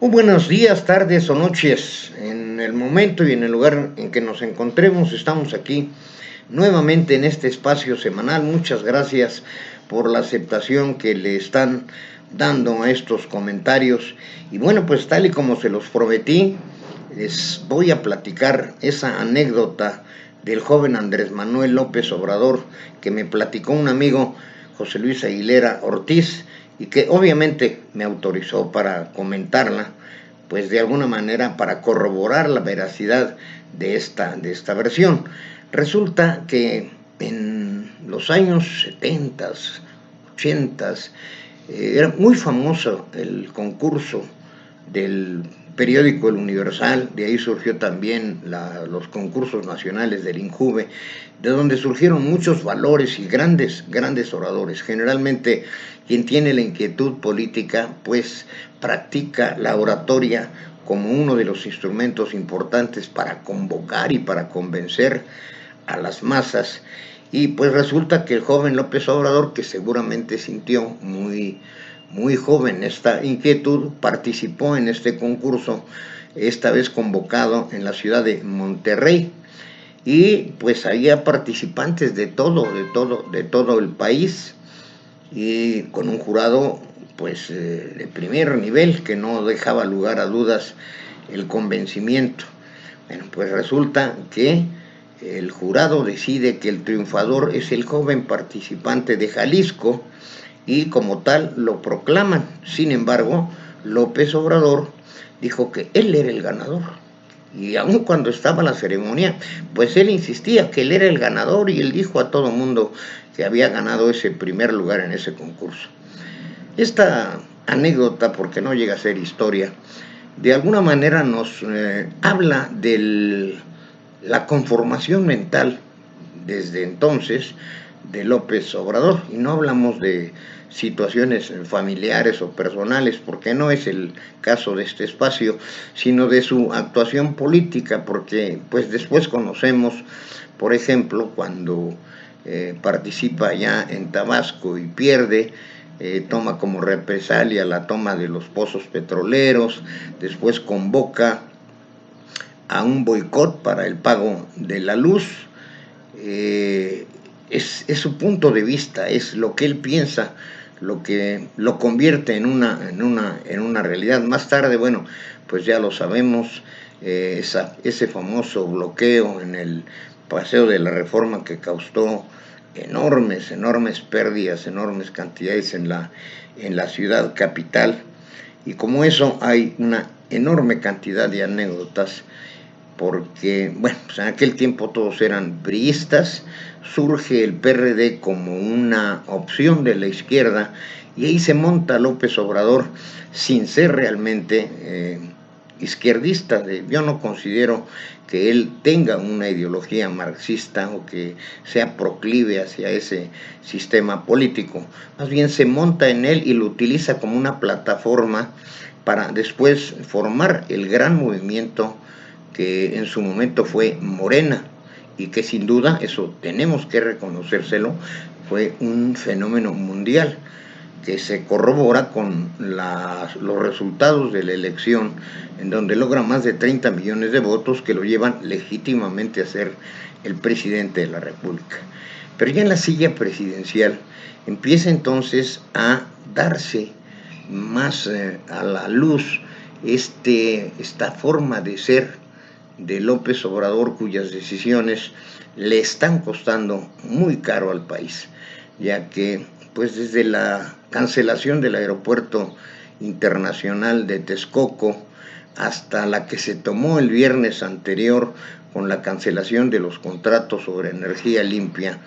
Muy buenos días, tardes o noches. En el momento y en el lugar en que nos encontremos, estamos aquí nuevamente en este espacio semanal. Muchas gracias por la aceptación que le están dando a estos comentarios. Y bueno, pues tal y como se los prometí, les voy a platicar esa anécdota del joven Andrés Manuel López Obrador que me platicó un amigo, José Luis Aguilera Ortiz, y que obviamente me autorizó para comentarla, pues de alguna manera para corroborar la veracidad de esta versión. Resulta que en los años 70, 80, era muy famoso el concurso del periódico El Universal. De ahí surgió también los concursos nacionales del INJUVE, de donde surgieron muchos valores y grandes oradores. Generalmente quien tiene la inquietud política pues practica la oratoria como uno de los instrumentos importantes para convocar y para convencer a las masas. Y pues resulta que el joven López Obrador, que seguramente sintió muy joven esta inquietud, participó en este concurso, esta vez convocado en la ciudad de Monterrey. Y pues había participantes de todo el país, y con un jurado pues de primer nivel que no dejaba lugar a dudas el convencimiento. Bueno, pues resulta que el jurado decide que el triunfador es el joven participante de Jalisco y como tal lo proclaman. Sin embargo, López Obrador dijo que él era el ganador. Y aun cuando estaba la ceremonia, pues él insistía que él era el ganador y él dijo a todo mundo que había ganado ese primer lugar en ese concurso. Esta anécdota, porque no llega a ser historia, de alguna manera nos habla de la conformación mental desde entonces de López Obrador. Y no hablamos de situaciones familiares o personales, porque no es el caso de este espacio, sino de su actuación política, porque pues después conocemos, por ejemplo, cuando participa ya en Tabasco y pierde, toma como represalia la toma de los pozos petroleros, después convoca a un boicot para el pago de la luz. Es su punto de vista, es lo que él piensa, lo que lo convierte en una realidad. Más tarde, bueno, pues ya lo sabemos, ese famoso bloqueo en el Paseo de la Reforma que causó enormes pérdidas, enormes cantidades en la ciudad capital. Y como eso hay una enorme cantidad de anécdotas, porque, bueno, pues en aquel tiempo todos eran priistas, surge el PRD como una opción de la izquierda, y ahí se monta López Obrador sin ser realmente izquierdista. Yo no considero que él tenga una ideología marxista o que sea proclive hacia ese sistema político. Más bien se monta en él y lo utiliza como una plataforma para después formar el gran movimiento que en su momento fue Morena, y que sin duda, eso tenemos que reconocérselo, fue un fenómeno mundial que se corrobora con los resultados de la elección, en donde logra más de 30 millones de votos que lo llevan legítimamente a ser el presidente de la República. Pero ya en la silla presidencial empieza entonces a darse más a la luz esta forma de ser de López Obrador, cuyas decisiones le están costando muy caro al país, ya que pues desde la cancelación del aeropuerto internacional de Texcoco hasta la que se tomó el viernes anterior con la cancelación de los contratos sobre energía limpia,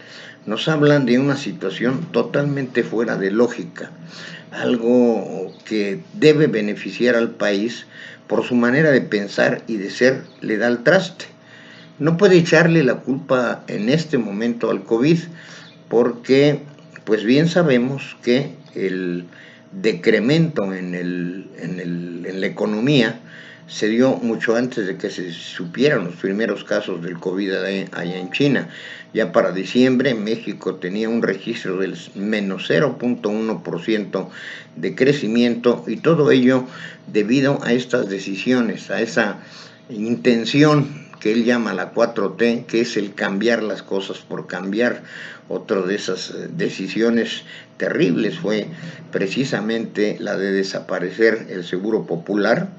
nos hablan de una situación totalmente fuera de lógica, algo que debe beneficiar al país. Por su manera de pensar y de ser, le da al traste. No puede echarle la culpa en este momento al COVID, porque pues bien sabemos que el decremento en la economía se dio mucho antes de que se supieran los primeros casos del COVID allá en China. Ya para diciembre México tenía un registro del menos 0.1% de crecimiento, y todo ello debido a estas decisiones, a esa intención que él llama la 4T, que es el cambiar las cosas por cambiar. Otra de esas decisiones terribles fue precisamente la de desaparecer el Seguro Popular,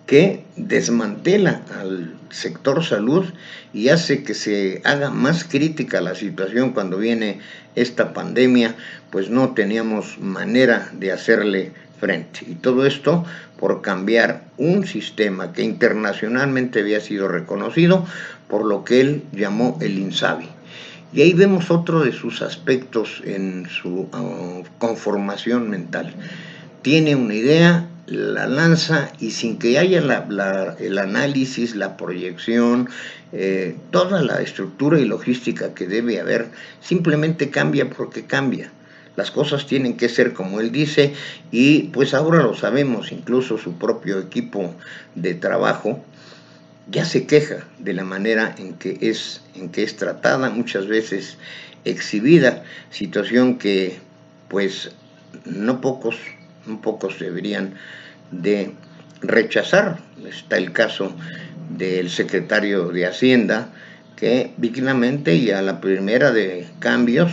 que desmantela al sector salud y hace que se haga más crítica la situación cuando viene esta pandemia, pues no teníamos manera de hacerle frente. Y todo esto por cambiar un sistema que internacionalmente había sido reconocido por lo que él llamó el INSABI. Y ahí vemos otro de sus aspectos en su conformación mental. Tiene una idea, la lanza, y sin que haya el análisis, la proyección, toda la estructura y logística que debe haber, simplemente cambia porque cambia. Las cosas tienen que ser como él dice, y pues ahora lo sabemos, incluso su propio equipo de trabajo ya se queja de la manera en que es tratada, muchas veces exhibida, situación que pues no pocos deberían de rechazar. Está el caso del secretario de Hacienda, que dignamente y a la primera de cambios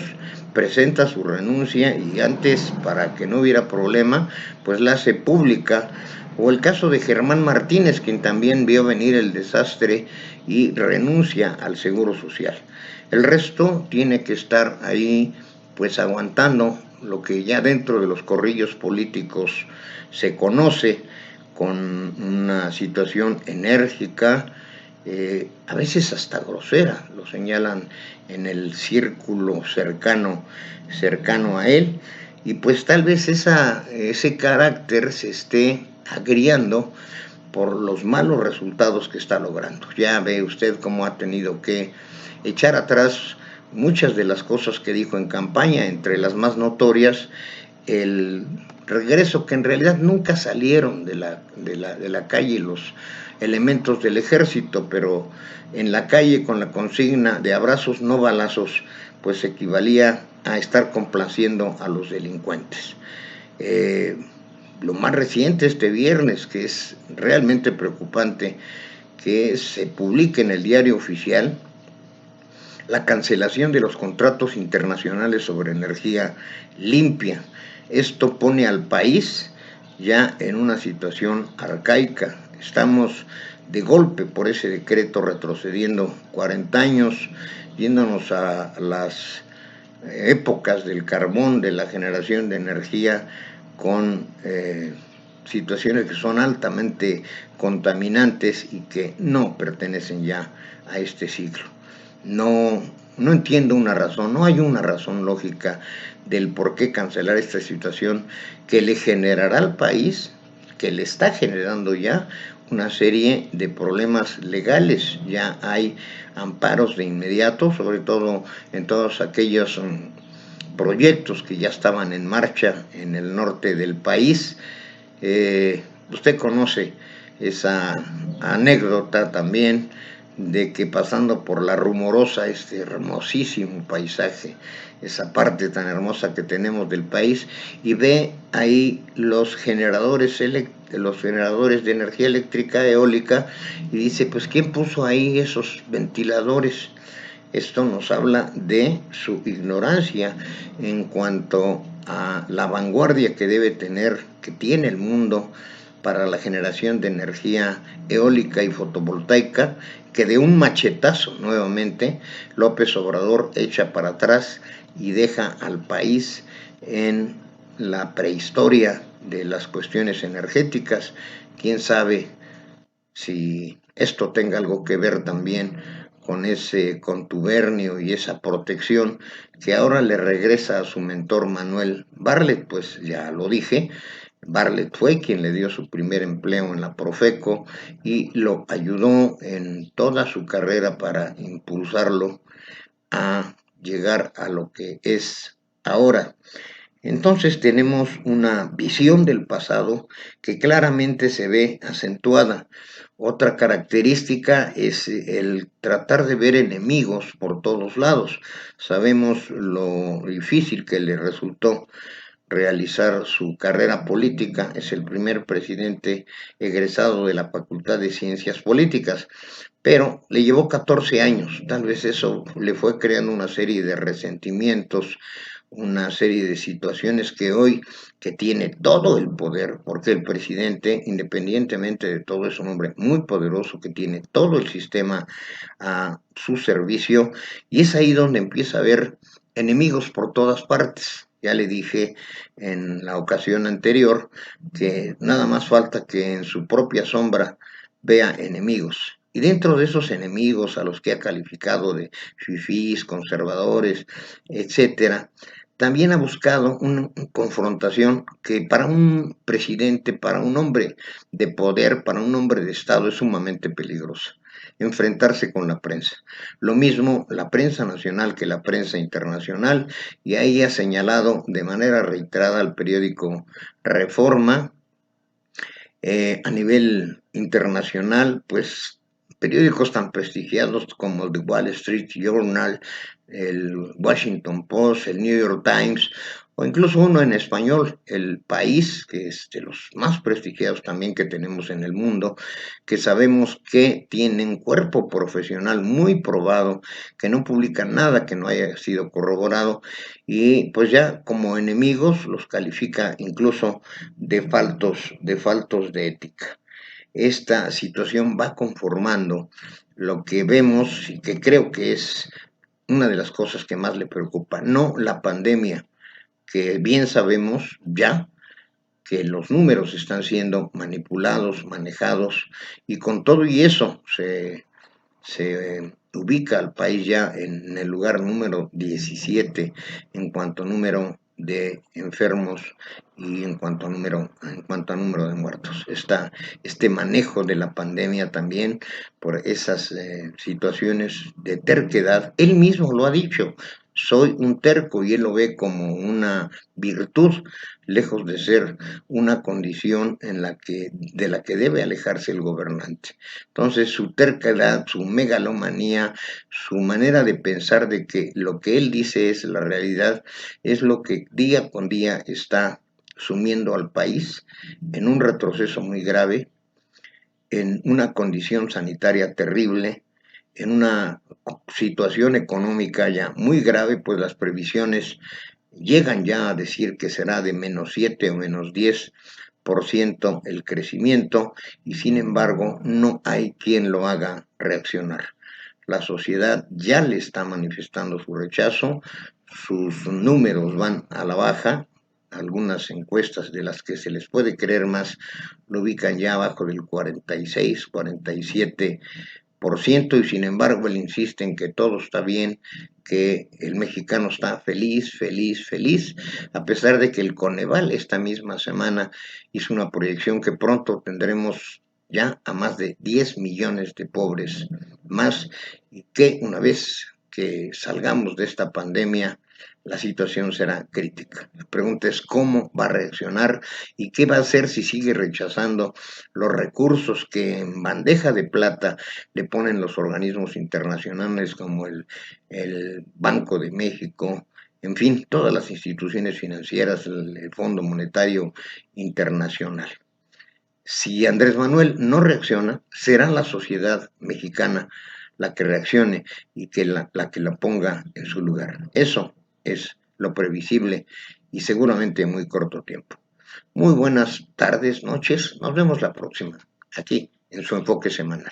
presenta su renuncia, y antes, para que no hubiera problema, pues la hace pública. O el caso de Germán Martínez, quien también vio venir el desastre y renuncia al Seguro Social. El resto tiene que estar ahí pues aguantando lo que ya dentro de los corrillos políticos se conoce con una situación enérgica, a veces hasta grosera, lo señalan en el círculo cercano a él, y pues tal vez ese carácter se esté agriando por los malos resultados que está logrando. Ya ve usted cómo ha tenido que echar atrás muchas de las cosas que dijo en campaña, entre las más notorias, el regreso, que en realidad nunca salieron de la calle los elementos del ejército, pero en la calle con la consigna de abrazos no balazos, pues equivalía a estar complaciendo a los delincuentes. Lo más reciente, este viernes, que es realmente preocupante, que se publique en el Diario Oficial la cancelación de los contratos internacionales sobre energía limpia. Esto pone al país ya en una situación arcaica. Estamos de golpe por ese decreto retrocediendo 40 años, yéndonos a las épocas del carbón, de la generación de energía, con situaciones que son altamente contaminantes y que no pertenecen ya a este siglo. No entiendo una razón, no hay una razón lógica del por qué cancelar esta situación que le generará al país, que le está generando ya una serie de problemas legales. Ya hay amparos de inmediato, sobre todo en todos aquellos proyectos que ya estaban en marcha en el norte del país. Usted conoce esa anécdota también de que pasando por La Rumorosa, este hermosísimo paisaje, esa parte tan hermosa que tenemos del país, y ve ahí los generadores de energía eléctrica eólica, y dice, pues ¿quién puso ahí esos ventiladores? Esto nos habla de su ignorancia en cuanto a la vanguardia que tiene el mundo para la generación de energía eólica y fotovoltaica, que de un machetazo nuevamente López Obrador echa para atrás y deja al país en la prehistoria de las cuestiones energéticas. Quién sabe si esto tenga algo que ver también con ese contubernio y esa protección que ahora le regresa a su mentor Manuel Bartlett. Pues ya lo dije, Bartlett fue quien le dio su primer empleo en la Profeco y lo ayudó en toda su carrera para impulsarlo a llegar a lo que es ahora. Entonces tenemos una visión del pasado que claramente se ve acentuada. Otra característica es el tratar de ver enemigos por todos lados. Sabemos lo difícil que le resultó realizar su carrera política. Es el primer presidente egresado de la Facultad de Ciencias Políticas, pero le llevó 14 años. Tal vez eso le fue creando una serie de resentimientos, una serie de situaciones que hoy, que tiene todo el poder, porque el presidente, independientemente de todo, es un hombre muy poderoso que tiene todo el sistema a su servicio, y es ahí donde empieza a haber enemigos por todas partes. Ya le dije en la ocasión anterior que nada más falta que en su propia sombra vea enemigos. Y dentro de esos enemigos a los que ha calificado de fifís, conservadores, etcétera, también ha buscado una confrontación que para un presidente, para un hombre de poder, para un hombre de Estado es sumamente peligrosa. Enfrentarse con la prensa. Lo mismo la prensa nacional que la prensa internacional, y ahí ha señalado de manera reiterada al periódico Reforma. A nivel internacional, pues periódicos tan prestigiados como el The Wall Street Journal, el Washington Post, el New York Times, o incluso uno en español, El País, que es de los más prestigiados también que tenemos en el mundo, que sabemos que tienen cuerpo profesional muy probado, que no publican nada que no haya sido corroborado, y pues ya como enemigos los califica incluso de faltos de ética. Esta situación va conformando lo que vemos y que creo que es una de las cosas que más le preocupa, no la pandemia, que bien sabemos ya que los números están siendo manipulados, manejados, y con todo y eso se ubica al país ya en el lugar número 17 en cuanto a número de enfermos y en cuanto a número de muertos. Este manejo de la pandemia también por esas situaciones de terquedad. Él mismo lo ha dicho, soy un terco, y él lo ve como una virtud, lejos de ser una condición de la que debe alejarse el gobernante. Entonces, su terquedad, su megalomanía, su manera de pensar de que lo que él dice es la realidad, es lo que día con día está sumiendo al país en un retroceso muy grave, en una condición sanitaria terrible, en una situación económica ya muy grave, pues las previsiones llegan ya a decir que será de -7 o -10% el crecimiento, y sin embargo no hay quien lo haga reaccionar. La sociedad ya le está manifestando su rechazo, sus números van a la baja. Algunas encuestas de las que se les puede creer más lo ubican ya abajo del 46, 47%, y sin embargo él insiste en que todo está bien, que el mexicano está feliz, feliz, feliz, a pesar de que el Coneval esta misma semana hizo una proyección que pronto tendremos ya a más de 10 millones de pobres más, y que una vez que salgamos de esta pandemia, la situación será crítica. La pregunta es cómo va a reaccionar y qué va a hacer si sigue rechazando los recursos que en bandeja de plata le ponen los organismos internacionales como el Banco de México, en fin, todas las instituciones financieras, el Fondo Monetario Internacional. Si Andrés Manuel no reacciona, será la sociedad mexicana la que reaccione y que la que la ponga en su lugar. Eso es lo previsible y seguramente en muy corto tiempo. Muy buenas tardes, noches. Nos vemos la próxima, aquí en su enfoque semanal.